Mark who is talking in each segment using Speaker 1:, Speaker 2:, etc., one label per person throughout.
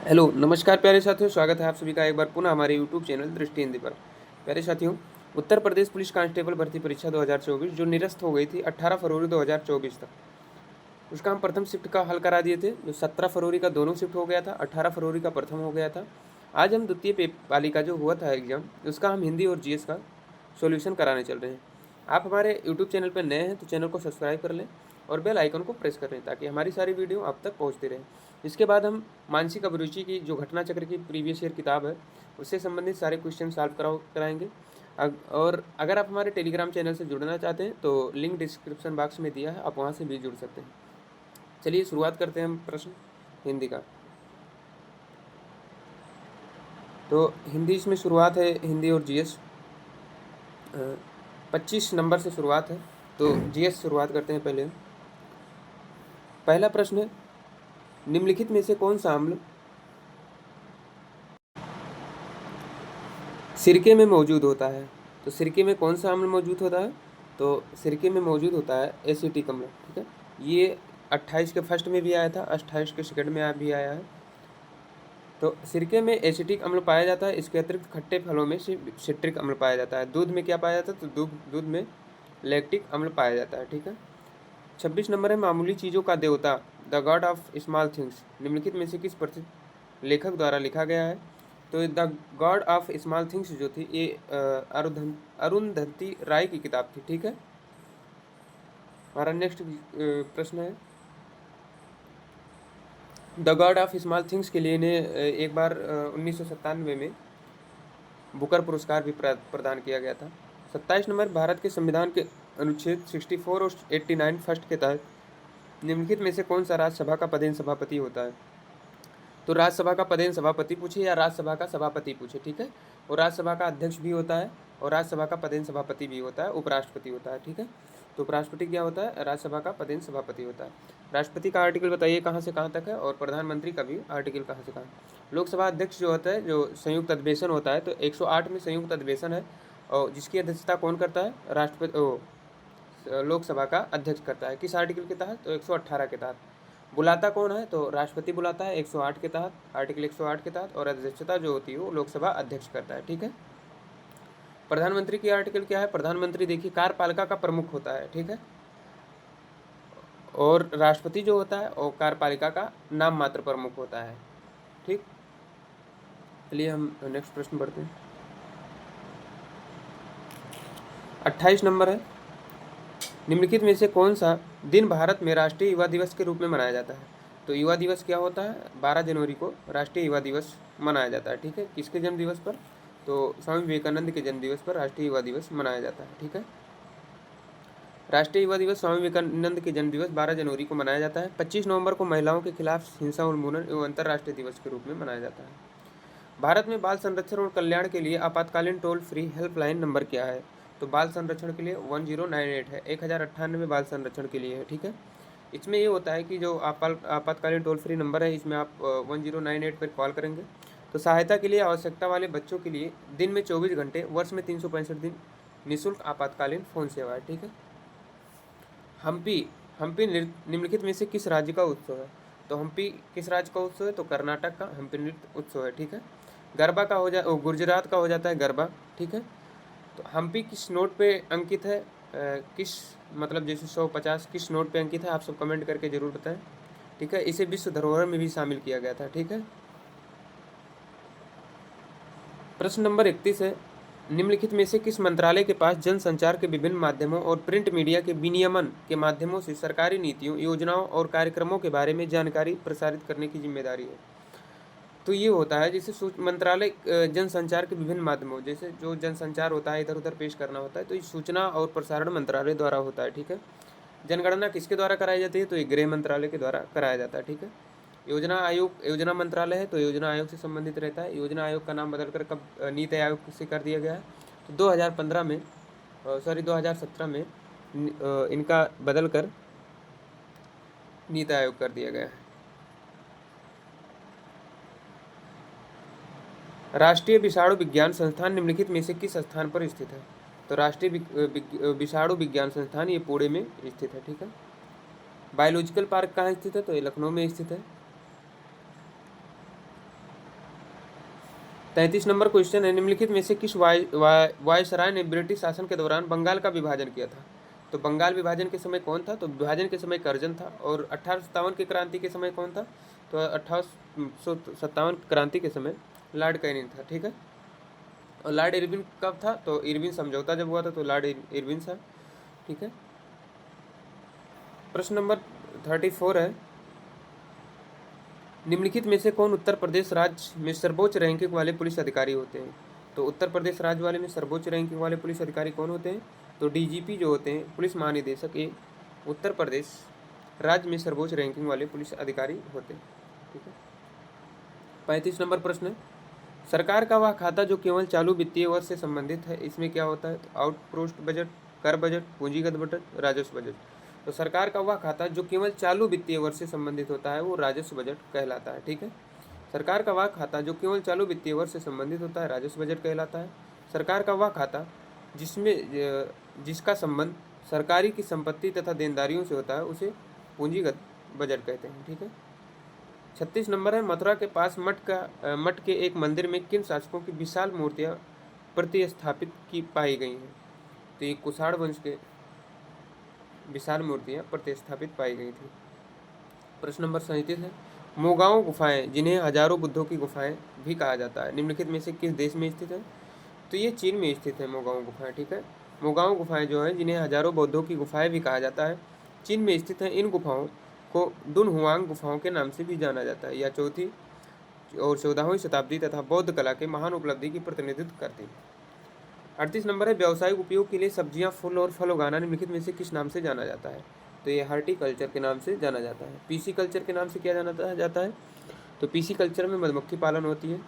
Speaker 1: Hello, नमस्कार प्यारे साथियों, स्वागत है आप सभी का एक बार पुनः हमारे यूट्यूब चैनल दृष्टि हिंदी पर। प्यारे साथियों, उत्तर प्रदेश पुलिस कांस्टेबल भर्ती परीक्षा 2024 जो निरस्त हो गई थी 18 फरवरी 2024 तक, उसका हम प्रथम शिफ्ट का हल करा दिए थे। जो 17 फरवरी का दोनों शिफ्ट हो गया था, 18 फरवरी का प्रथम हो गया था। आज हम द्वितीय पाली का जो हुआ था एग्जाम, उसका हम हिंदी और जीएस का सॉल्यूशन कराने चल रहे हैं। आप हमारे यूट्यूब चैनल पर नए हैं तो चैनल को सब्सक्राइब कर लें और बेल आइकन को प्रेस कर लें ताकि हमारी सारी वीडियो आप तक पहुंचती रहे। इसके बाद हम मानसिक अभिरुचि की जो घटना चक्र की प्रीवियस ईयर किताब है, उससे संबंधित सारे क्वेश्चन सॉल्व कराएंगे। और अगर आप हमारे टेलीग्राम चैनल से जुड़ना चाहते हैं तो लिंक डिस्क्रिप्शन बॉक्स में दिया है, आप वहाँ से भी जुड़ सकते हैं। चलिए शुरुआत करते हैं हम प्रश्न हिंदी का। तो हिंदी इसमें शुरुआत है, हिंदी और जीएस 25 नंबर से शुरुआत है। तो जीएस शुरुआत करते हैं। पहला प्रश्न है, निम्नलिखित में से कौन सा अम्ल सिरके में मौजूद होता है? तो सिरके में कौन सा अम्ल मौजूद होता है? तो सिरके में मौजूद होता है एसिटिक अम्ल। ठीक है, ये 28 के फर्स्ट में भी आया था, 28 के सेकंड में भी आया है। तो सिरके में एसिटिक अम्ल पाया जाता है। इसके अतिरिक्त खट्टे फलों में सिट्रिक अम्ल पाया जाता है। दूध में क्या पाया जाता है? तो दूध में लैक्टिक अम्ल पाया जाता है। ठीक है, 26 नंबर है, मामूली चीज़ों का देवता the God of small things निम्नलिखित में से किस प्रसिद्ध लेखक द्वारा लिखा गया है? तो the God of small things जो थी ये अरुंधति राय की किताब थी। ठीक है, हमारा नेक्स्ट प्रश्न है, the God of small things के लिए इन्हें एक बार 1997 में बुकर पुरस्कार भी प्रदान किया गया था। 27 नंबर, भारत के संविधान के अनुच्छेद 64 और 89 फर्स्ट के तहत निम्नलिखित में से कौन सा राज्यसभा का पदेन सभापति होता है? तो राज्यसभा का पदेन सभापति पूछे या राज्यसभा का सभापति पूछे, ठीक है, और राज्यसभा का अध्यक्ष भी होता है और राज्यसभा का पदेन सभापति भी होता है, उपराष्ट्रपति होता है। ठीक है, तो उपराष्ट्रपति क्या होता है? राज्यसभा का पदेन सभापति होता है। राष्ट्रपति का आर्टिकल बताइए कहाँ से कहाँ तक है, और प्रधानमंत्री का भी आर्टिकल कहाँ से कहाँ। लोकसभा अध्यक्ष जो होता है, जो संयुक्त अधिवेशन होता है, तो 108 में संयुक्त अधिवेशन है और जिसकी अध्यक्षता कौन करता है? राष्ट्रपति, लोकसभा का अध्यक्ष करता है। किस आर्टिकल के तहत? तो 118 के तहत। बुलाता कौन है? तो राष्ट्रपति बुलाता है 108 के तहत, आर्टिकल 108 के तहत, और अध्यक्षता जो होती है वो लोकसभा अध्यक्ष करता है। ठीक है, प्रधानमंत्री की आर्टिकल क्या है? प्रधानमंत्री देखिए कार्यपालिका का प्रमुख होता है। ठीक है, और राष्ट्रपति जो होता है वो कार्यपालिका का नाम मात्र प्रमुख होता है। ठीक, चलिए हम नेक्स्ट प्रश्न पढ़ते हैं। 28 नंबर है, निम्नलिखित में से कौन सा दिन भारत में राष्ट्रीय युवा दिवस के रूप में मनाया जाता है? तो युवा दिवस क्या होता है? 12 जनवरी को राष्ट्रीय युवा दिवस मनाया जाता है। ठीक है, किसके जन्म दिवस पर? तो स्वामी विवेकानंद के जन्म दिवस पर राष्ट्रीय युवा दिवस मनाया जाता है। ठीक है, राष्ट्रीय युवा दिवस स्वामी विवेकानंद के जन्म दिवस 12 जनवरी को मनाया जाता है। 25 नवंबर को महिलाओं के खिलाफ हिंसा उन्मूलन एवं अंतर्राष्ट्रीय दिवस के रूप में मनाया जाता है। भारत में बाल संरक्षण और कल्याण के लिए आपातकालीन टोल फ्री हेल्पलाइन नंबर क्या है? तो बाल संरक्षण के लिए 1098 है, 1098 बाल संरक्षण के लिए है। ठीक है, इसमें ये होता है कि जो आपातकालीन टोल फ्री नंबर है, इसमें आप 1098 पर कॉल करेंगे तो सहायता के लिए आवश्यकता वाले बच्चों के लिए दिन में 24 घंटे, वर्ष में 365 दिन निःशुल्क आपातकालीन फ़ोन सेवा है। ठीक है, हम्पी हम्पी निम्नलिखित में से किस राज्य का उत्सव है? तो हम्पी किस राज्य का उत्सव है? तो कर्नाटक का हम्पी नृत्य उत्सव है। ठीक है, गरबा का हो गुजरात का हो जाता है गरबा। ठीक है, तो हम्पी किस नोट पे अंकित है? किस मतलब जैसे 150 किस नोट पे अंकित है? आप सब कमेंट करके जरूर बताएं। ठीक है, इसे विश्व धरोहर में भी शामिल किया गया था। ठीक है, प्रश्न नंबर 31 है, निम्नलिखित में से किस मंत्रालय के पास जनसंचार के विभिन्न माध्यमों और प्रिंट मीडिया के विनियमन के माध्यमों से सरकारी नीतियों, योजनाओं और कार्यक्रमों के बारे में जानकारी प्रसारित करने की जिम्मेदारी है? तो ये होता है जैसे मंत्रालय जनसंचार के विभिन्न माध्यमों, जैसे जो जनसंचार होता है इधर उधर पेश करना होता है, तो ये सूचना और प्रसारण मंत्रालय द्वारा होता है। ठीक है, जनगणना किसके द्वारा कराई जाती है? तो ये गृह मंत्रालय के द्वारा कराया जाता है। ठीक है, योजना आयोग योजना मंत्रालय है तो योजना आयोग से संबंधित रहता है। योजना आयोग का नाम बदलकर कब नीति आयोग से कर दिया गया है? तो 2015 में, 2017 में इनका बदलकर नीति आयोग कर दिया गया है। राष्ट्रीय विषाणु विज्ञान संस्थान निम्नलिखित में से किस स्थान पर स्थित है? तो राष्ट्रीय विषाणु विज्ञान संस्थान ये पुणे में स्थित है। ठीक है, बायोलॉजिकल पार्क कहाँ स्थित है? तो ये लखनऊ में स्थित है। 33 नंबर क्वेश्चन है, निम्नलिखित में से किस वायसराय ने ब्रिटिश शासन के दौरान बंगाल का विभाजन किया था? तो बंगाल विभाजन के समय कौन था? तो विभाजन के समय करजन था। और 1857 की क्रांति के समय कौन था? तो 1857 क्रांति के समय लॉर्ड कैनिंग था। ठीक है। और लॉर्ड इरविन कब था? तो इरविन समझौता जब हुआ था तो लॉर्ड इरविन था। ठीक है। प्रश्न नंबर 34 है, निम्नलिखित में से कौन उत्तर प्रदेश राज्य में सर्वोच्च रैंकिंग वाले पुलिस अधिकारी होते हैं? तो उत्तर प्रदेश राज्य वाले में सर्वोच्च रैंकिंग वाले पुलिस अधिकारी कौन होते हैं? तो डीजीपी जो होते हैं, पुलिस महानिदेशक, ये उत्तर प्रदेश राज्य में सर्वोच्च रैंकिंग वाले पुलिस अधिकारी होते हैं। ठीक है। 35 नंबर प्रश्न है, सरकार का वह खाता जो केवल चालू वित्तीय वर्ष से संबंधित है, इसमें क्या होता है? तो आउटपोस्ट बजट, कर बजट, पूंजीगत बजट, राजस्व बजट। तो सरकार का वह खाता जो केवल चालू वित्तीय वर्ष से संबंधित होता है वो राजस्व बजट कहलाता है। ठीक है। सरकार का वह खाता जो केवल चालू वित्तीय वर्ष से संबंधित होता है राजस्व बजट कहलाता है। सरकार का वह खाता जिसका संबंध सरकारी की संपत्ति तथा देनदारियों से होता है उसे पूंजीगत बजट कहते हैं। ठीक है। 36 नंबर है, मथुरा के पास मठ के एक मंदिर में किन शासकों की विशाल मूर्तियां प्रतिस्थापित की पाई गई हैं? तो ये कुषाण वंश के विशाल मूर्तियां प्रतिस्थापित पाई गई थी। प्रश्न नंबर 37 है, मोगांव गुफाएं जिन्हें हजारों बुद्धों की गुफाएं भी कहा जाता है, निम्नलिखित में से किस देश में स्थित है? तो ये चीन में स्थित है मोगांव गुफाएं। ठीक है। मोगांव गुफाएं जो है जिन्हें हजारों बौद्धों की गुफाएं भी कहा जाता है, चीन में स्थित है। इन गुफाओं को दुनहुआंग गुफाओं के नाम से भी जाना जाता है। यह 4वीं और 14वीं शताब्दी तथा बौद्ध कला के महान उपलब्धि की प्रतिनिधित्व करती है। 38 नंबर है, व्यावसायिक उपयोग के लिए सब्जियां, फूल और फल उगाना निम्नलिखित में से किस नाम से जाना जाता है? तो ये हार्टिकल्चर के नाम से जाना जाता है। पीसी कल्चर के नाम से क्या जाना जाता है? तो पीसी कल्चर में मधुमक्खी पालन होती है।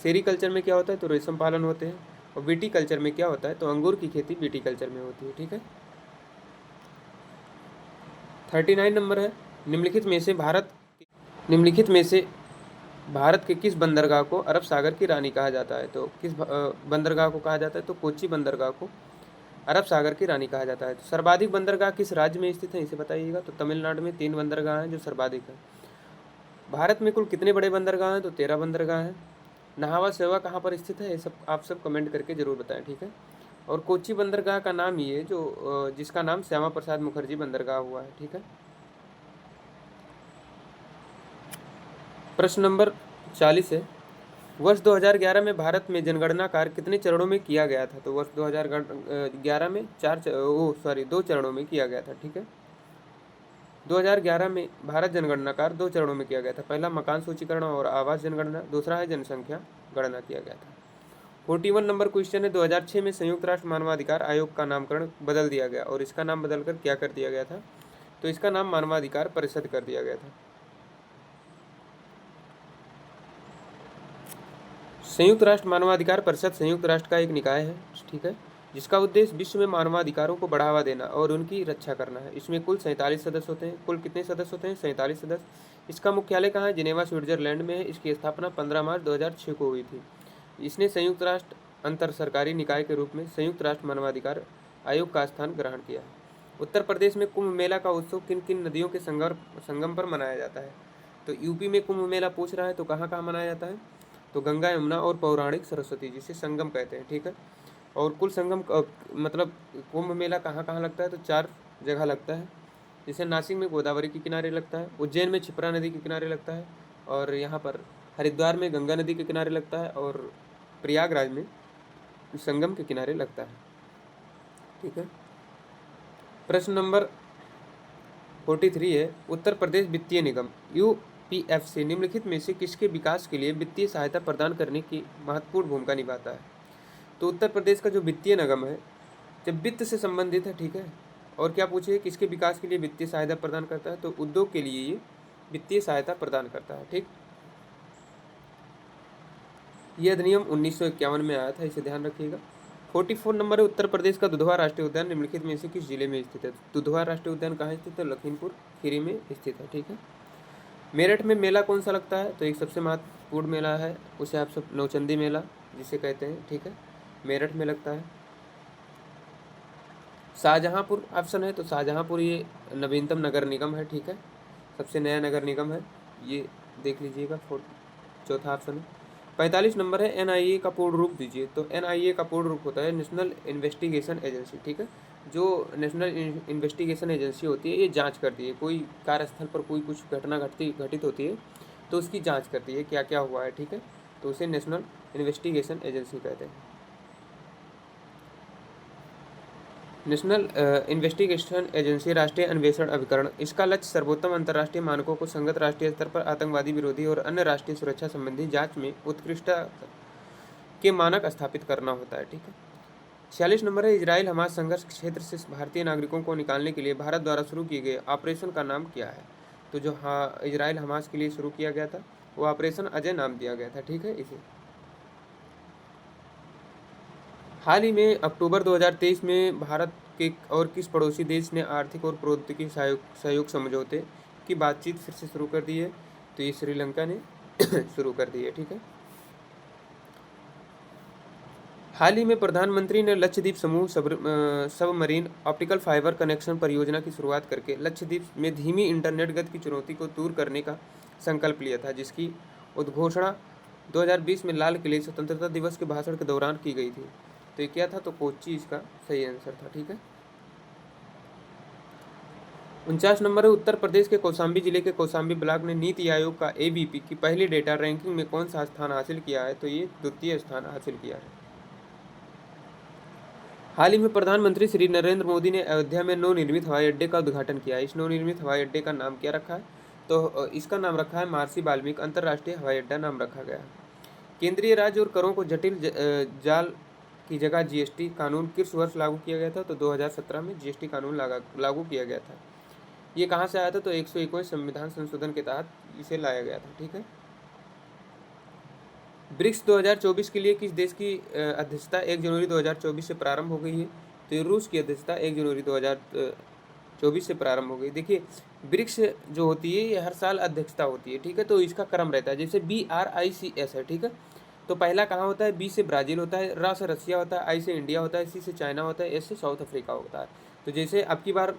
Speaker 1: सेरीकल्चर में क्या होता है? तो रेशम पालन होते हैं। और बीटी कल्चर में क्या होता है? तो अंगूर की खेती बीटी कल्चर में होती है। ठीक है। 39 नंबर है, निम्नलिखित में से भारत के किस बंदरगाह को अरब सागर की रानी कहा जाता है? तो किस बंदरगाह को कहा जाता है? तो कोच्चि बंदरगाह को अरब सागर की रानी कहा जाता है। तो सर्वाधिक बंदरगाह किस राज्य में स्थित है, इसे बताइएगा। तो तमिलनाडु में 3 बंदरगाह हैं जो सर्वाधिक है। भारत में कुल कितने बड़े बंदरगाह हैं? तो 13 बंदरगाह हैं। नहावा सेवा कहाँ पर स्थित है? ये सब आप सब कमेंट करके जरूर बताएं। ठीक है। और कोच्चि बंदरगाह का नाम ये जो जिसका नाम श्यामा प्रसाद मुखर्जी बंदरगाह हुआ है। ठीक है। प्रश्न नंबर 40 है, वर्ष 2011 में भारत में जनगणना कार्य कितने चरणों में किया गया था? तो वर्ष 2011 में 2 चरणों में किया गया था। ठीक है। 2011 में भारत जनगणना कार्य 2 चरणों में किया गया था। पहला मकान सूचीकरण और आवास जनगणना, दूसरा है जनसंख्या गणना किया गया था। 41 नंबर क्वेश्चन है, 2006 में संयुक्त राष्ट्र मानवाधिकार आयोग का नामकरण बदल दिया गया और इसका नाम बदलकर क्या कर दिया गया था? तो इसका नाम मानवाधिकार परिषद कर दिया गया था। संयुक्त राष्ट्र मानवाधिकार परिषद संयुक्त राष्ट्र का एक निकाय है। ठीक है। जिसका उद्देश्य विश्व में मानवाधिकारों को बढ़ावा देना और उनकी रक्षा करना है। इसमें कुल 47 सदस्य होते हैं। कुल कितने सदस्य होते हैं? 47 सदस्य। इसका मुख्यालय कहाँ है? जिनेवा स्विट्जरलैंड में है। इसकी स्थापना 15 मार्च 2006 को हुई थी। इसने संयुक्त राष्ट्र अंतर सरकारी निकाय के रूप में संयुक्त राष्ट्र मानवाधिकार आयोग का स्थान ग्रहण किया है। उत्तर प्रदेश में कुंभ मेला का उत्सव किन किन नदियों के संगम पर मनाया जाता है? तो यूपी में कुंभ मेला पूछ रहा है तो कहाँ कहाँ मनाया जाता है? तो गंगा, यमुना और पौराणिक सरस्वती, जिसे संगम कहते हैं। ठीक है। और कुल संगम मतलब कुंभ मेला कहाँ कहाँ लगता है? तो 4 जगह लगता है। जैसे नासिक में गोदावरी के किनारे लगता है, उज्जैन में क्षिप्रा नदी के किनारे लगता है, और यहाँ पर हरिद्वार में गंगा नदी के किनारे लगता है, और प्रयागराज में संगम के किनारे लगता है। ठीक है। प्रश्न नंबर 43 है, उत्तर प्रदेश वित्तीय निगम यूपीएफसी निम्नलिखित में से किसके विकास के लिए वित्तीय सहायता प्रदान करने की महत्वपूर्ण भूमिका निभाता है? तो उत्तर प्रदेश का जो वित्तीय निगम है जब वित्त से संबंधित है। ठीक है। और क्या पूछे, किसके विकास के लिए वित्तीय सहायता प्रदान करता है? तो उद्योग के लिए ये वित्तीय सहायता प्रदान करता है। ठीक। यह अधिनियम 1951 में आया था, इसे ध्यान रखिएगा। 44 नंबर है, उत्तर प्रदेश का दुधवा राष्ट्रीय उद्यान निम्नलिखित में से किस जिले में स्थित है? दुधवा राष्ट्रीय उद्यान कहाँ स्थित है? लखीमपुर खीरी में स्थित है। ठीक है। मेरठ में मेला कौन सा लगता है? तो एक सबसे महत्वपूर्ण मेला है, उसे आप सब नौचंदी मेला जिसे कहते हैं। ठीक है। मेरठ में लगता है। शाहजहाँपुर ऑप्शन है, तो शाहजहाँपुर ये नवीनतम नगर निगम है, ठीक है, सबसे नया नगर निगम है, ये देख लीजिएगा। चौथा ऑप्शन है। 45 नंबर है, एनआईए का पूर्ण रूप दीजिए। तो एनआईए का पूर्ण रूप होता है नेशनल इन्वेस्टिगेशन एजेंसी, ठीक है। जो नेशनल इन्वेस्टिगेशन एजेंसी होती है, ये जांच करती है, कोई कार्यस्थल पर कोई कुछ घटना घटित होती है तो उसकी जांच करती है क्या क्या हुआ है, ठीक है, तो उसे नेशनल इन्वेस्टिगेशन एजेंसी कहते हैं। नेशनल इन्वेस्टिगेशन एजेंसी राष्ट्रीय अन्वेषण अभिकरण, इसका लक्ष्य सर्वोत्तम अंतर्राष्ट्रीय मानकों को संगत राष्ट्रीय स्तर पर आतंकवादी विरोधी और अन्य राष्ट्रीय सुरक्षा संबंधी जांच में उत्कृष्टता के मानक स्थापित करना होता है, ठीक है। 46 नंबर है, इजराइल हमास संघर्ष क्षेत्र से भारतीय नागरिकों को निकालने के लिए भारत द्वारा शुरू किए गए ऑपरेशन का नाम क्या है। तो जो इजराइल हमास के लिए शुरू किया गया था वो ऑपरेशन अजय नाम दिया गया था, ठीक है। इसे हाल ही में अक्टूबर 2023 में भारत के और किस पड़ोसी देश ने आर्थिक और प्रौद्योगिकी सहयोग समझौते की बातचीत फिर से शुरू कर दी है। तो ये श्रीलंका ने शुरू कर दी है, ठीक है। हाल ही में प्रधानमंत्री ने लक्षद्वीप समूह सबमरीन ऑप्टिकल फाइबर कनेक्शन परियोजना की शुरुआत करके लक्षद्वीप में धीमी इंटरनेट गति की चुनौती को दूर करने का संकल्प लिया था, जिसकी उद्घोषणा 2020 में लाल किले स्वतंत्रता दिवस के भाषण के दौरान की गई थी। तो ये क्या था, तो कोच्चि इसका सही आंसर था, ठीक है। 49 नंबर है, उत्तर प्रदेश के कौशाम्बी जिले के कौशाम्बी ब्लॉक ने नीति आयोग का एबीपी की पहली डेटा रैंकिंग में कौन सा स्थान हासिल किया है। तो ये द्वितीय स्थान हासिल किया है। हाल ही में प्रधानमंत्री श्री नरेंद्र मोदी ने अयोध्या में नवनिर्मित हवाई अड्डे का उद्घाटन किया है। इस नवनिर्मित हवाई अड्डे का नाम क्या रखा है, तो इसका नाम रखा है महर्षि वाल्मीकि अंतर्राष्ट्रीय हवाई अड्डा नाम रखा गया है। केंद्रीय राज्य और करों को जटिल जाल की जगह जीएसटी कानून किस वर्ष लागू किया गया था। तो 2017 में जीएसटी कानून लागू किया गया था। ये कहाँ से आया था, तो 121 संविधान संशोधन के तहत इसे लाया गया था, ठीक है। ब्रिक्स 2024 के लिए किस देश की अध्यक्षता 1 जनवरी 2024 से प्रारंभ हो गई है। तो ये रूस की अध्यक्षता 1 जनवरी 2024 से प्रारंभ हो गई। देखिए ब्रिक्स जो होती है ये हर साल अध्यक्षता होती है, ठीक है। तो इसका क्रम रहता है, जैसे BRICS है, ठीक है। तो पहला कहाँ होता है, बी से ब्राज़ील होता है, रा से रसिया होता है, आई से इंडिया होता है, सी से चाइना होता है, एस से साउथ अफ्रीका होता है। तो जैसे अब की बार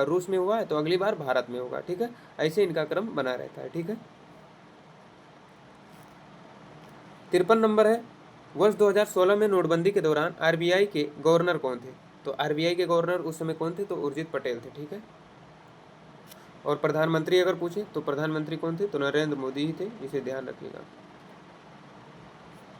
Speaker 1: रूस में हुआ है तो अगली बार भारत में होगा, ठीक है। ऐसे इनका क्रम बना रहता है, ठीक है। 53 नंबर है, वर्ष 2016 में नोटबंदी के दौरान आरबीआई के गवर्नर कौन थे। तो आरबीआई के गवर्नर उस समय कौन थे, तो उर्जित पटेल थे, ठीक है। और प्रधानमंत्री अगर पूछे तो प्रधानमंत्री कौन थे, तो नरेंद्र मोदी ही थे, इसे ध्यान रखिएगा।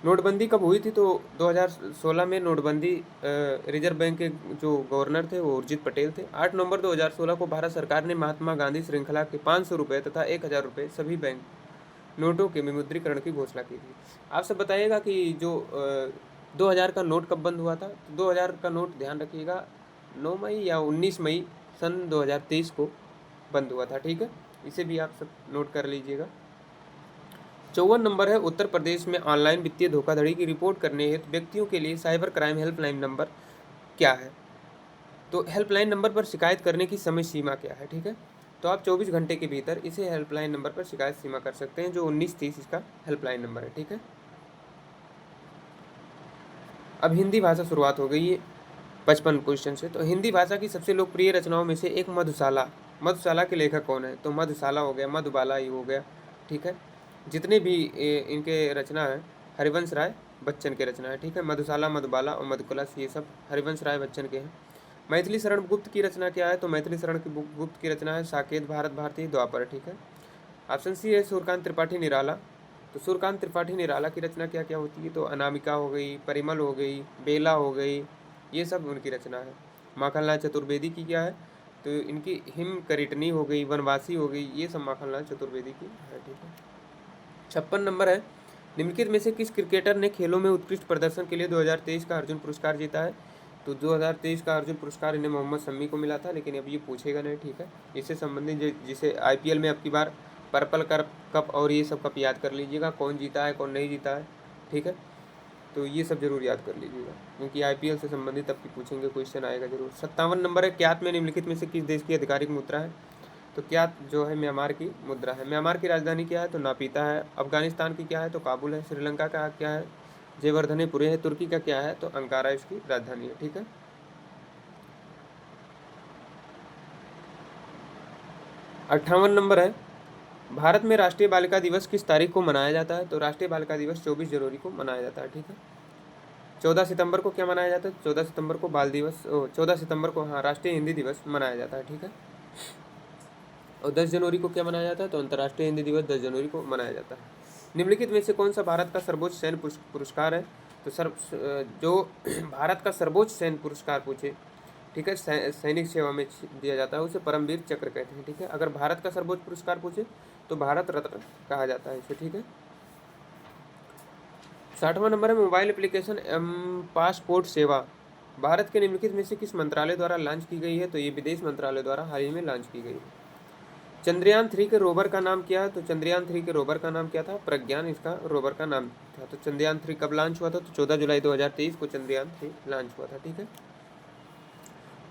Speaker 1: नोटबंदी कब हुई थी, तो 2016 में नोटबंदी रिजर्व बैंक के जो गवर्नर थे वो उर्जित पटेल थे। 8 नवंबर 2016 को भारत सरकार ने महात्मा गांधी श्रृंखला के 500 रुपये तथा 1000 रुपये सभी बैंक नोटों के विमुद्रीकरण की घोषणा की थी। आप सब बताइएगा कि जो 2000 का नोट कब बंद हुआ था। तो 2000 का नोट ध्यान रखिएगा 9 मई या 19 मई सन 2023 को बंद हुआ था, ठीक है। इसे भी आप सब नोट कर लीजिएगा। 54 नंबर है, उत्तर प्रदेश में ऑनलाइन वित्तीय धोखाधड़ी की रिपोर्ट करने हेतु व्यक्तियों के लिए साइबर क्राइम हेल्पलाइन नंबर क्या है। तो हेल्पलाइन नंबर पर शिकायत करने की समय सीमा क्या है, ठीक है। तो आप 24 घंटे के भीतर इसे हेल्पलाइन नंबर पर शिकायत सीमा कर सकते हैं, जो 1930 इसका हेल्पलाइन नंबर है, ठीक है। अब हिंदी भाषा शुरुआत हो गई है 55 क्वेश्चन से। तो हिंदी भाषा की सबसे लोकप्रिय रचनाओं में से एक मधुशाला, मधुशाला के लेखक कौन है। तो मधुशाला हो गया, मधुबाला ही हो गया, ठीक है। जितने भी इनके रचना है हरिवंश राय बच्चन के रचना है, ठीक है। मधुशाला, मधुबाला और मधुकलश ये सब हरिवंश राय बच्चन के हैं। मैथिली शरण गुप्त की रचना क्या है। तो मैथिली शरण गुप्त की रचना है साकेत भारत भारती द्वापर, ठीक है। ऑप्शन सी है सूर्यकांत त्रिपाठी निराला। तो सूर्यकांत त्रिपाठी निराला की रचना क्या क्या होती है। तो अनामिका हो गई, परिमल हो गई, बेला हो गई, ये सब उनकी रचना है। माखनलाल चतुर्वेदी की क्या है। तो इनकी हिम करिटनी हो गई, वनवासी हो गई, ये सब माखनलाल चतुर्वेदी की है, ठीक है। 56 नंबर है, निम्नलिखित में से किस क्रिकेटर ने खेलों में उत्कृष्ट प्रदर्शन के लिए 2023 का अर्जुन पुरस्कार जीता है। तो 2023 का अर्जुन पुरस्कार इन्हें मोहम्मद शमी को मिला था, लेकिन अब ये पूछेगा नहीं, ठीक है। इससे संबंधित जिसे आईपीएल में अब की बार पर्पल कप और ये सब कप याद कर लीजिएगा, कौन जीता है कौन नहीं जीता है, ठीक है। तो ये सब जरूर याद कर लीजिएगा, क्योंकि आईपीएल से संबंधित अब की पूछेंगे, क्वेश्चन आएगा जरूर। 57 नंबर है, क्यात में निम्नलिखित में से किस देश की आधिकारिक मुद्रा है। तो क्यात जो है म्यांमार की मुद्रा है। म्यांमार की राजधानी क्या है। तो नापीता है। अफगानिस्तान की क्या है। तो काबुल है। श्रीलंका का क्या है, जयवर्धनेपुरे है। तुर्की का क्या है। तो अंकारा इसकी राजधानी है, ठीक है। 58 नंबर है, भारत में राष्ट्रीय बालिका दिवस किस तारीख को मनाया जाता है? तो राष्ट्रीय बालिका दिवस 24 जनवरी को मनाया जाता है, ठीक है। 14 सितंबर को क्या मनाया जाता है? 14 सितंबर को बाल दिवस, 14 सितंबर को हाँ राष्ट्रीय हिंदी दिवस मनाया जाता है, ठीक है। और 10 जनवरी को क्या मनाया जाता है? तो अंतर्राष्ट्रीय हिंदी दिवस 10 जनवरी को मनाया जाता है। निम्नलिखित में से कौन सा भारत का सर्वोच्च सैन्य पुरस्कार है? तो जो भारत का सर्वोच्च सैन्य पुरस्कार पूछे, ठीक है, सैनिक सेवा में दिया जाता है, उसे परमवीर चक्र कहते हैं, ठीक है। अगर भारत का सर्वोच्च पुरस्कार पूछे तो भारत रत्न कहा जाता है इसे, ठीक है। 60वां नंबर है, मोबाइल एप्लीकेशन पासपोर्ट सेवा भारत के निम्नलिखित में से किस मंत्रालय द्वारा लॉन्च की गई है? तो ये विदेश मंत्रालय द्वारा हाल ही में लॉन्च की गई है। चंद्रयान 3 के रोवर का नाम क्या है? तो चंद्रयान 3 के रोवर का नाम क्या था? प्रज्ञान इसका रोवर का नाम था। तो चंद्रयान 3 कब लॉन्च हुआ था? तो 14 जुलाई 2023 को चंद्रयान 3 लॉन्च हुआ था, ठीक है।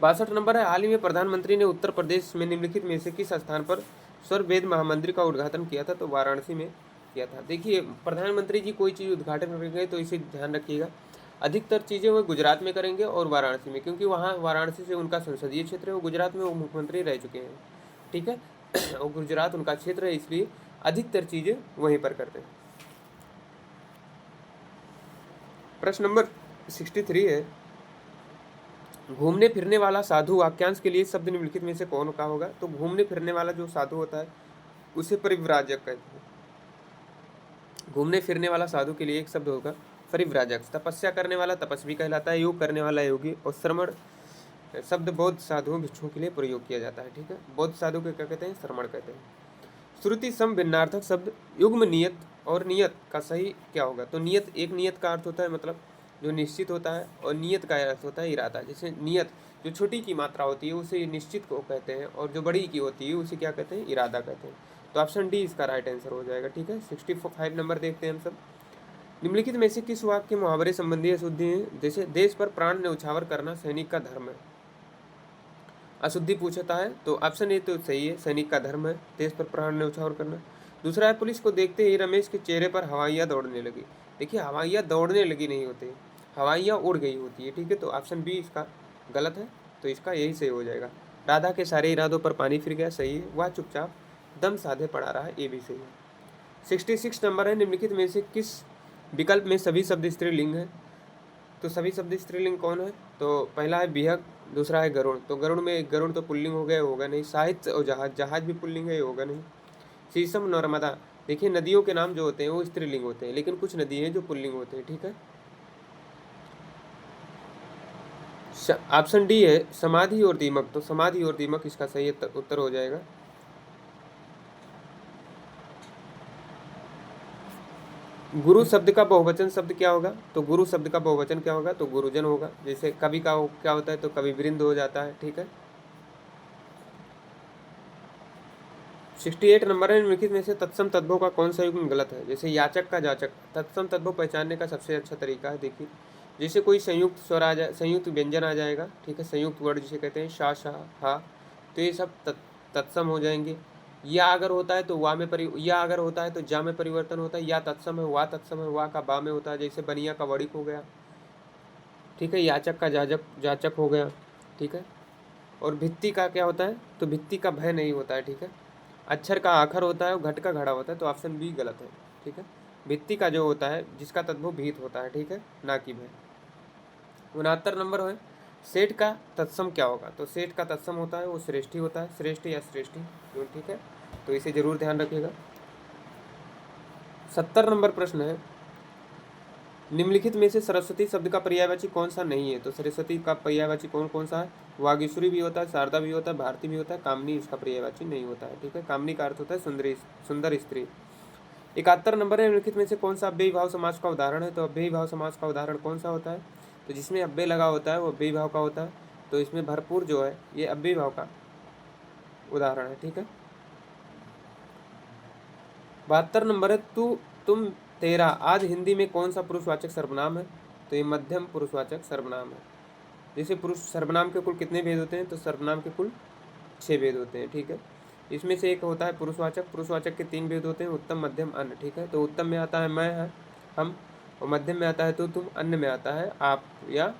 Speaker 1: 62 नंबर है, हाल ही में प्रधानमंत्री ने उत्तर प्रदेश में निम्नलिखित में से किस स्थान पर स्वर वेद महामंदिर का उद्घाटन किया था? तो वाराणसी में किया था। देखिए, प्रधानमंत्री जी कोई चीज़ उद्घाटन करेंगे तो इसे ध्यान रखिएगा, अधिकतर चीज़ें वो गुजरात में करेंगे और वाराणसी में, क्योंकि वहाँ वाराणसी से उनका संसदीय क्षेत्र है, वो गुजरात में वो मुख्यमंत्री रह चुके हैं, ठीक है। और गुजरात उनका क्षेत्र है, इसलिए अधिकतर चीज़ें वहीं पर करते हैं। प्रश्न नंबर 63 है, घूमने फिरने वाला साधु वाक्यांश के लिए शब्द निम्नलिखित में से कौन का होगा? तो घूमने फिरने वाला जो साधु होता है उसे परिव्राजक कहते हैं। घूमने फिरने वाला साधु के लिए एक शब्द होगा परिव्राजक। तपस्या करने वाला तपस्वी कहलाता है, योग करने वाला योगी, और श्रमण शब्द बौद्ध साधुओं भिक्षुओं के लिए प्रयोग किया जाता है, ठीक है। बौद्ध साधु को क्या कहते हैं? श्रमण कहते हैं। श्रुति सम भिन्नार्थक शब्द युग्म नियत और नियत का सही क्या होगा? तो नियत, एक नियत का अर्थ होता है मतलब जो निश्चित होता है, और नियत का अर्थ होता है इरादा। जैसे नियत जो छोटी की मात्रा होती है उसे निश्चित को कहते हैं, और जो बड़ी की होती है उसे क्या कहते हैं? इरादा कहते हैं। तो ऑप्शन डी इसका राइट आंसर हो जाएगा, ठीक है। 65 नंबर देखते हैं हम सब। निम्नलिखित में से किस वाक्य के मुहावरे संबंधी अशुद्धि है? जैसे देश पर प्राण न्यौछावर करना सैनिक का धर्म है, अशुद्धि पूछता है तो ऑप्शन ए तो सही है, सैनिक का धर्म है देश पर प्राण न्यौछावर करना। दूसरा है, पुलिस को देखते ही रमेश के चेहरे पर हवाइयाँ दौड़ने लगी। देखिए, हवाइयाँ दौड़ने लगी नहीं होती, हवाइयाँ उड़ गई होती है, ठीक है। तो ऑप्शन बी इसका गलत है, तो इसका यही सही हो जाएगा। राधा के सारे इरादों पर पानी फिर गया, सही है। वह चुपचाप दम साधे पड़ा रहा, ये भी सही है। 66 नंबर है, निम्नलिखित में से किस विकल्प में सभी शब्द स्त्रीलिंग है? तो सभी शब्द स्त्रीलिंग कौन है? तो पहला है बिहक, दूसरा है गरुड़। तो गरुड़ में गरुड़ तो पुल्लिंग हो गया, होगा नहीं। साहित्य और जहाज, जहाज भी पुल्लिंग है, होगा नहीं। शीशम नर्मदा, देखिए नदियों के नाम जो होते हैं वो स्त्रीलिंग होते हैं, लेकिन कुछ नदी हैं जो पुल्लिंग होते हैं, ठीक है। ऑप्शन डी है समाधि और दीमक। तो समाधि और दीमक इसका सही उत्तर हो जाएगा। गुरु शब्द का बहुवचन शब्द क्या होगा? तो गुरु शब्द का बहुवचन क्या होगा? तो गुरुजन होगा। जैसे कवि का क्या होता है? तो कवि वृंद हो जाता है, ठीक है। 68 नंबर है, निम्नलिखित में से तत्सम तद्भव का कौन सा युग्म गलत है? जैसे याचक का जाचक, तत्सम तद्भव पहचानने का सबसे अच्छा तरीका है, देखिए जैसे कोई संयुक्त स्वर आ जाए, संयुक्त व्यंजन आ जाएगा, ठीक है, संयुक्त वर्ड जिसे कहते हैं शा शा हा, तो ये सब तत्सम हो जाएंगे। या अगर होता है तो वा में या अगर होता है तो जा में परिवर्तन होता है। या तत्सम है, वा तत्सम है, वा का बा में होता है। जैसे बनिया का वड़िक हो गया, ठीक है। याचक का जाचक जाचक हो गया, ठीक है। और भित्ति का क्या होता है? तो भित्ति का भय नहीं होता है, ठीक है। अक्षर का आखर होता है और घट का घड़ा होता है, तो ऑप्शन बी गलत है, ठीक है। भित्ति का जो होता है जिसका तद्भव भीत होता है, ठीक है, ना कि भय। 69 नंबर है, सेठ का तत्सम क्या होगा? तो सेठ का तत्सम होता है वो श्रेष्ठी होता है, श्रेष्ठ या श्रेष्ठी, ठीक है। तो इसे जरूर ध्यान रखिएगा। 70 नंबर प्रश्न है, निम्नलिखित में से सरस्वती शब्द का पर्यायवाची कौन सा नहीं है? तो सरस्वती का पर्यायवाची कौन कौन सा है? वागीश्वरी भी होता है, शारदा भी होता है, भारती भी होता है, कामनी इसका पर्यायवाची नहीं होता है, ठीक है। कामनी का अर्थ होता है सुंदर स्त्री। 71 नंबर है, निम्नलिखित में से कौन सा अव्ययी भाव समास का उदाहरण है? तो अव्ययी भाव समास का उदाहरण कौन सा होता है? तो जिसमें अव्यय लगा होता है वो अव्ययी भाव का होता है। तो इसमें भरपूर जो है ये अव्ययी भाव का उदाहरण है, ठीक है। 72 नंबर है, तू तुम तेरा आज हिंदी में कौन सा पुरुषवाचक सर्वनाम है? तो ये मध्यम पुरुषवाचक सर्वनाम है। जैसे पुरुष सर्वनाम के कुल कितने भेद होते हैं? तो सर्वनाम के कुल 6 भेद होते हैं, ठीक है। इसमें से एक होता है पुरुषवाचक, पुरुषवाचक के 3 भेद होते हैं, उत्तम मध्यम अन्य, ठीक है। तो उत्तम में आता है मैं है हम, और मध्यम में आता है तो तुम, अन्य में आता है आप या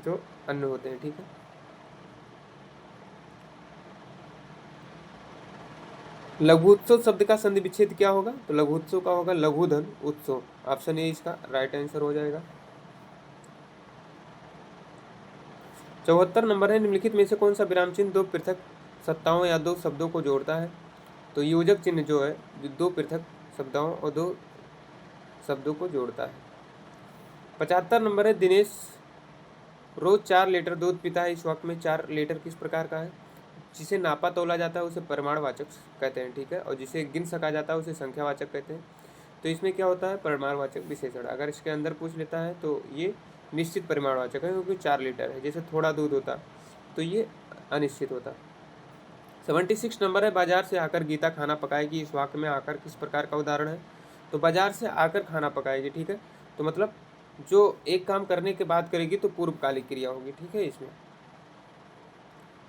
Speaker 1: जो अन्य होते हैं, ठीक है। लघुत्सव शब्द का संधि विच्छेद क्या होगा? तो लघुत्सव का होगा लघुधन उत्सव। ऑप्शन ए इसका राइट आंसर हो जाएगा। 74 नंबर है, निम्नलिखित में से कौन सा विराम चिन्ह दो पृथक सत्ताओं या दो शब्दों को जोड़ता है? तो योजक चिन्ह जो है दो पृथक शब्दों और दो शब्दों को जोड़ता है। 75 नंबर है, दिनेश रोज 4 लीटर दूध पीता है। इस वाक्य में 4 लीटर किस प्रकार का है? जिसे नापा तोला जाता है उसे परिमाणवाचक कहते हैं, ठीक है, और जिसे गिन सका जाता है उसे संख्यावाचक कहते हैं। तो इसमें क्या होता है? परिमाणवाचक विशेषण। अगर इसके अंदर पूछ लेता है तो ये निश्चित परिमाणवाचक है, क्योंकि 4 लीटर है। जैसे थोड़ा दूध होता तो ये अनिश्चित होता। 76 नंबर है, बाजार से आकर गीता खाना पकाएगी। इस वाक्य में आकर किस प्रकार का उदाहरण है? तो बाजार से आकर खाना पकाएगी, ठीक है, तो मतलब जो एक काम करने के बाद करेगी तो पूर्वकालिक क्रिया होगी, ठीक है। इसमें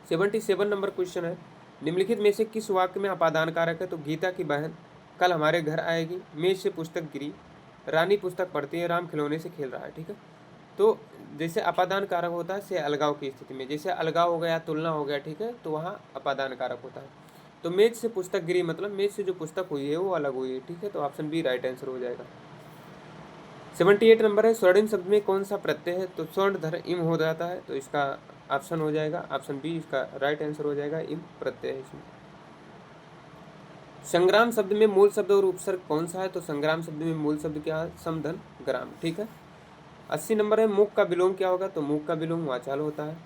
Speaker 1: 77 नंबर क्वेश्चन है, निम्नलिखित में से किस वाक्य में अपादान कारक है? तो गीता की बहन कल हमारे घर आएगी, मेज से पुस्तक गिरी, रानी पुस्तक पढ़ती है, राम खिलौने से खेल रहा है, ठीक है। तो जैसे अपादान कारक होता है से अलगाव की स्थिति में, जैसे अलगाव हो गया, तुलना हो गया, ठीक है, तो वहाँ अपादान कारक होता है। तो मेज से पुस्तक गिरी मतलब मेज से जो पुस्तक हुई है वो अलग हुई है, ठीक है, तो ऑप्शन बी राइट आंसर हो जाएगा। 78 नंबर है, स्वर्णिम शब्द में कौन सा प्रत्यय है? तो स्वर्णधर इम हो जाता है, तो इसका ऑप्शन हो जाएगा, ऑप्शन बी इसका राइट आंसर हो जाएगा, इम प्रत्यय है इसमें। संग्राम शब्द में मूल शब्द और उपसर्ग कौन सा है? तो संग्राम शब्द में मूल शब्द क्या है? समधन ग्राम, ठीक है। 80 नंबर है, मूक का विलोम क्या होगा? तो मूक का विलोम वाचाल होता है।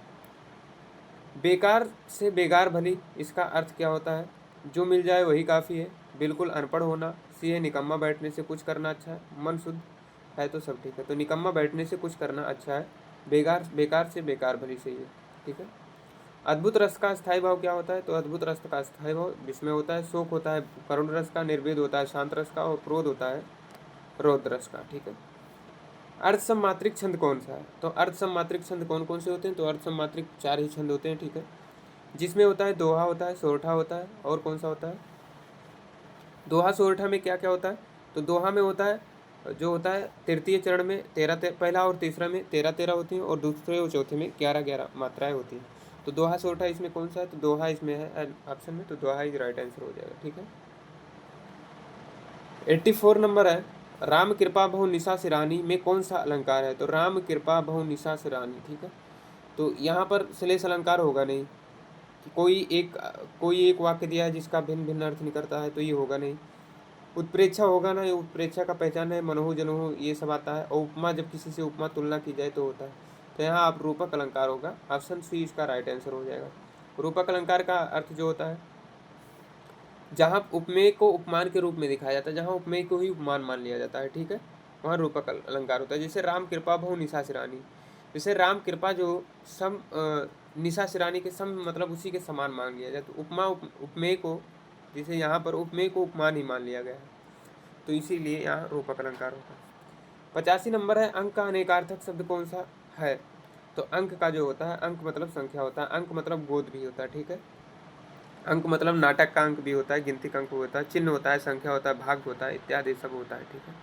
Speaker 1: बेकार से बेगार भली, इसका अर्थ क्या होता है? जो मिल जाए वही काफ़ी है। बिल्कुल अनपढ़ होना। सी है, निकम्मा बैठने से कुछ करना अच्छा है। मन शुद्ध है तो सब ठीक है, तो निकम्मा बैठने से कुछ करना अच्छा है। बेकार से बेकार भली सही है, ठीक है। अद्भुत रस का स्थायी भाव क्या होता है? तो अद्भुत रस का स्थायी भाव जिसमें होता है शोक होता है, करुण रस का, निर्वेद होता है, शांत रस का, और क्रोध होता है रौद्र रस का, ठीक है। अर्ध सम्मात्रिक छंद कौन सा है? तो अर्ध सम्मात्रिक छंद कौन कौन से होते हैं? तो अर्ध सम्मात्रिक 4 ही छंद होते हैं, ठीक है, जिसमें होता है दोहा होता है, सोरठा होता है, और कौन सा होता है? दोहा सोरठा में क्या क्या होता है? तो दोहा में होता है जो होता है तृतीय चरण में 13 पहला और तीसरा में 13 होती हैं, और दूसरे और चौथे में 11 मात्राएं होती हैं। तो दोहा सोरठा इसमें कौन सा है? तो दोहा इसमें है ऑप्शन में, तो दोहा इज राइट आंसर हो जाएगा, ठीक है। 84 नंबर है, राम कृपा बहु निशा सिरानी में कौन सा अलंकार है? तो राम कृपा बहु निशा सिरानी, ठीक है, तो यहाँ पर श्लेष अलंकार होगा नहीं कि कोई एक वाक्य दिया है जिसका भिन्न भिन्न अर्थ निकलता है, तो ये होगा नहीं। उत्प्रेक्षा होगा ना, ये उत्प्रेक्षा का पहचान है मनोहु जनोहु ये सब आता है, और उपमा जब किसी से उपमा तुलना की जाए तो होता है। तो यहाँ आप रूपक अलंकार होगा, ऑप्शन सी इसका राइट आंसर हो जाएगा। रूपक अलंकार का अर्थ जो होता है जहाँ उपमेय को उपमान के रूप में दिखाया जाता है, जहाँ उपमेय को ही उपमान मान लिया जाता है, ठीक है, वहाँ रूपक अलंकार होता है। जैसे राम कृपा बहु निशा सिरानी, जैसे राम कृपा जो सम निशा सिरानी के सम मतलब उसी के समान मान लिया जाए, तो उपमेय को, जैसे यहाँ पर उपमेय को उपमान ही मान लिया गया है, तो इसीलिए यहाँ रूपक अलंकार होता है। 85 नंबर है, अंक का अनेकार्थक शब्द कौन सा है? तो अंक का जो होता है, अंक मतलब संख्या होता है, अंक मतलब गोद भी होता है, ठीक है, अंक मतलब नाटक का अंक भी होता है, गिनती का अंक होता है, चिन्ह होता है, संख्या होता है, भाग होता है, इत्यादि सब होता है, ठीक है।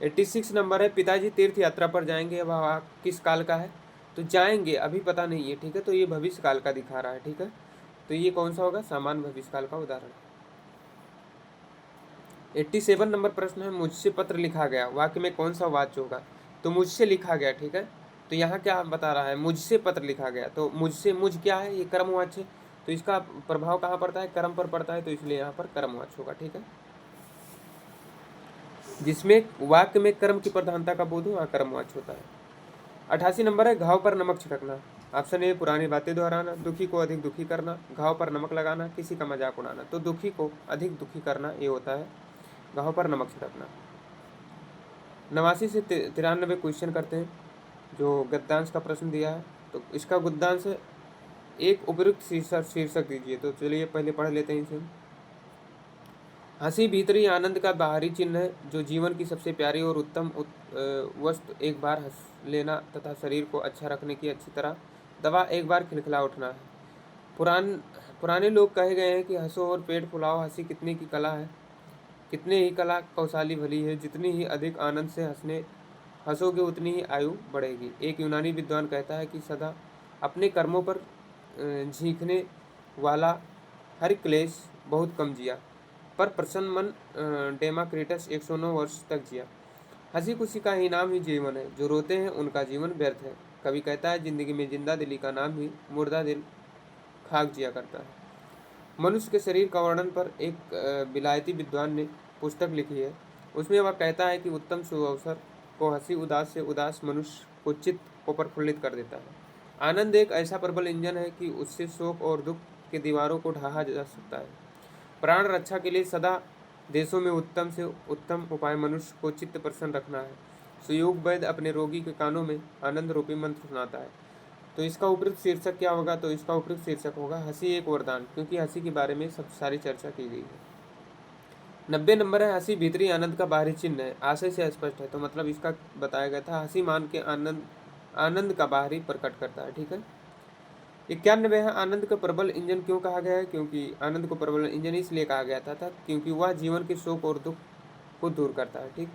Speaker 1: 86 नंबर है, पिताजी तीर्थ यात्रा पर जाएंगे, वह किस काल का है? तो जाएंगे अभी पता नहीं है, ठीक है, तो ये भविष्य काल का दिखा रहा है, ठीक है, तो ये कौन सा होगा? सामान्य भविष्य काल का उदाहरण। 87 नंबर प्रश्न है, मुझसे पत्र लिखा गया, वाक्य में कौन सा वाच्य होगा? तो मुझसे लिखा गया, ठीक है, तो यहाँ क्या बता रहा है? मुझसे पत्र लिखा गया, तो मुझसे, मुझ क्या है? ये कर्मवाच्य, तो इसका प्रभाव कहाँ पड़ता है? कर्म पर पड़ता है, तो इसलिए यहाँ पर कर्मवाच्य होगा, ठीक है। जिसमें वाक्य में कर्म की प्रधानता का बोध हो वहाँ कर्मवाच्य होता है। 88 नंबर है, घाव पर नमक छिड़कना। ऑप्शन ए पुरानी बातें दोहराना, दुखी को अधिक दुखी करना, घाव पर नमक लगाना, किसी का मजाक उड़ाना। तो दुखी को अधिक दुखी करना ये होता है घाव पर नमक छिड़कना। 89 से 93 क्वेश्चन करते हैं, जो गद्यांश का प्रश्न दिया है, तो इसका गद्यांश एक उपयुक्त शीर्षक दीजिए। तो चलिए पहले पढ़ लेते हैं इसे। हंसी भीतरी आनंद का बाहरी चिन्ह है, जो जीवन की सबसे प्यारी और उत्तम वस्तु एक बार हंस लेना तथा शरीर को अच्छा रखने की अच्छी तरह दवा एक बार खिलखिला उठना है। पुराने लोग कहे गए हैं कि हंसो और पेट फुलाओ, हंसी कितने की कला है, कितने ही कला कौशाली भली है, जितनी ही अधिक आनंद से हंसोगे उतनी ही आयु बढ़ेगी। एक यूनानी विद्वान कहता है कि सदा अपने कर्मों पर झींकने वाला हर क्लेश बहुत कम जिया, पर प्रसन्न मन डेमाक्रिटस 109 वर्ष तक जिया। हंसी खुशी का ही नाम ही जीवन है, जो रोते हैं उनका जीवन व्यर्थ है। कवि कहता है जिंदगी में जिंदा दिली का नाम ही मुर्दा दिल खाक जिया करता है। मनुष्य के शरीर का वर्णन पर एक विलायती विद्वान ने पुस्तक लिखी है। उसमें वह कहता है कि उत्तम सुअवसर को हंसी उदास से उदास मनुष्य को चित्त को प्रफुल्लित कर देता है। आनंद एक ऐसा प्रबल इंजन है कि उससे शोक और दुख के दीवारों को ढहा जा सकता है। प्राण रक्षा के लिए सदा देशों में उत्तम से उत्तम उपाय मनुष्य को चित्त प्रसन्न रखना है। सुयोग वैद्य अपने रोगी के कानों में आनंद रूपी मंत्र सुनाता है। तो इसका उपयुक्त शीर्षक क्या होगा? तो इसका उपयुक्त शीर्षक होगा हंसी एक वरदान, क्योंकि हंसी के बारे में सब सारी चर्चा की गई है। 90 नंबर है हंसी भीतरी आनंद का बाहरी चिन्ह है, आशय से स्पष्ट है। तो मतलब इसका बताया गया था हंसी मान के आनंद का बाहरी प्रकट करता है। ठीक है। 91 है आनंद का प्रबल इंजन क्यों कहा गया है? क्योंकि आनंद को प्रबल इंजन इसलिए कहा गया था क्योंकि वह जीवन के शोक और दुख को दूर करता है। ठीक।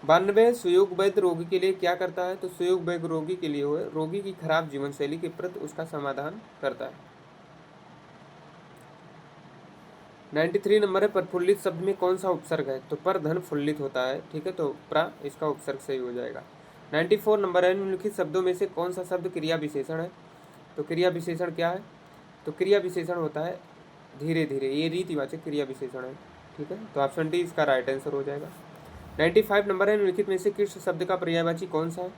Speaker 1: 92 सुयोग वैद्य रोगी के लिए क्या करता है? तो सुयोग वैद्य रोगी के लिए रोगी की खराब जीवन शैली के प्रति उसका समाधान करता है। 93 नंबर है प्रफुल्लित शब्द में कौन सा उपसर्ग है? तो पर धन फुल्लित होता है। ठीक है, तो प्रा इसका उपसर्ग सही हो जाएगा। 94 नंबर है निम्नलिखित शब्दों में से कौन सा शब्द क्रिया विशेषण है? तो क्रिया विशेषण क्या है? तो क्रिया विशेषण होता है धीरे धीरे, ये रीतिवाचक क्रिया विशेषण है। ठीक है, तो ऑप्शन डी इसका राइट आंसर हो जाएगा। 95 नंबर है निम्नलिखित में से कृष्ण शब्द का पर्यायवाची कौन सा है?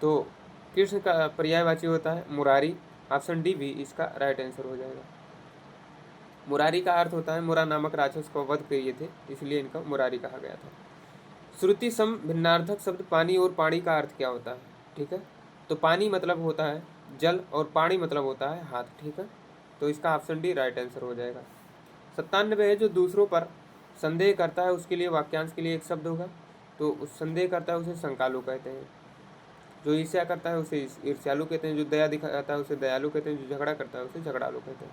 Speaker 1: तो कृष्ण का पर्यायवाची होता है मुरारी। ऑप्शन डी भी इसका राइट आंसर हो जाएगा। मुरारी का अर्थ होता है मुरा नामक राक्षस को वध किए थे, इसलिए इनका मुरारी कहा गया था। श्रुति सम भिन्नार्थक शब्द पानी और पानी का अर्थ क्या होता है? ठीक है, तो पानी मतलब होता है जल और पानी मतलब होता है हाथ। ठीक है, तो इसका ऑप्शन डी राइट आंसर हो जाएगा। 97 है जो दूसरों पर संदेह करता है उसके लिए वाक्यांश के लिए एक शब्द होगा। तो उस संदेह करता है उसे शंकालु कहते हैं। जो ईर्ष्या करता है उसे ईर्ष्यालु कहते हैं। जो दया दिखाता है उसे दयालु कहते हैं। जो झगड़ा करता है उसे झगड़ालु कहते हैं।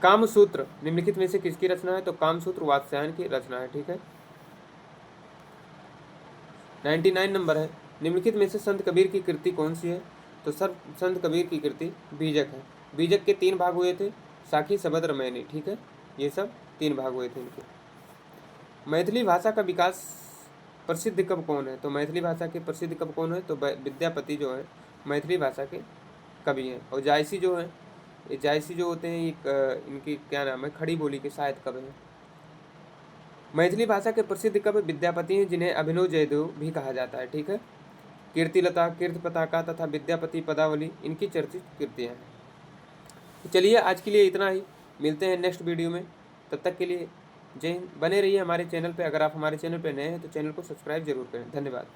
Speaker 1: कामसूत्र निम्नलिखित में से किसकी रचना है? तो कामसूत्र वात्स्यायन की रचना है। ठीक है। 99 नंबर है निम्नलिखित में से संत कबीर की कृति कौन सी है? तो सर संत कबीर की कृति बीजक है। बीजक के 3 भाग हुए थे, साखी शबद रमैनी। ठीक है, ये सब 3 भाग हुए थे इनके। मैथिली भाषा का विकास प्रसिद्ध कवि कौन है? तो मैथिली भाषा के प्रसिद्ध कवि कौन है? तो विद्यापति जो है मैथिली भाषा के कवि हैं। और जायसी जो है, ये जायसी जो होते हैं इनकी क्या नाम है? खड़ी बोली के शायद कवि हैं। मैथिली भाषा के प्रसिद्ध कवि विद्यापति हैं, जिन्हें अभिनव जयदेव भी कहा जाता है। ठीक है, कीर्तिलता, कीर्ति पताका तथा विद्यापति पदावली इनकी चर्चित कृतियाँ हैं। तो चलिए आज के लिए इतना ही, मिलते हैं नेक्स्ट वीडियो में। तब तक के लिए जय हिंद। बने रहिए हमारे चैनल पे। अगर आप हमारे चैनल पे नए हैं तो चैनल को सब्सक्राइब जरूर करें। धन्यवाद।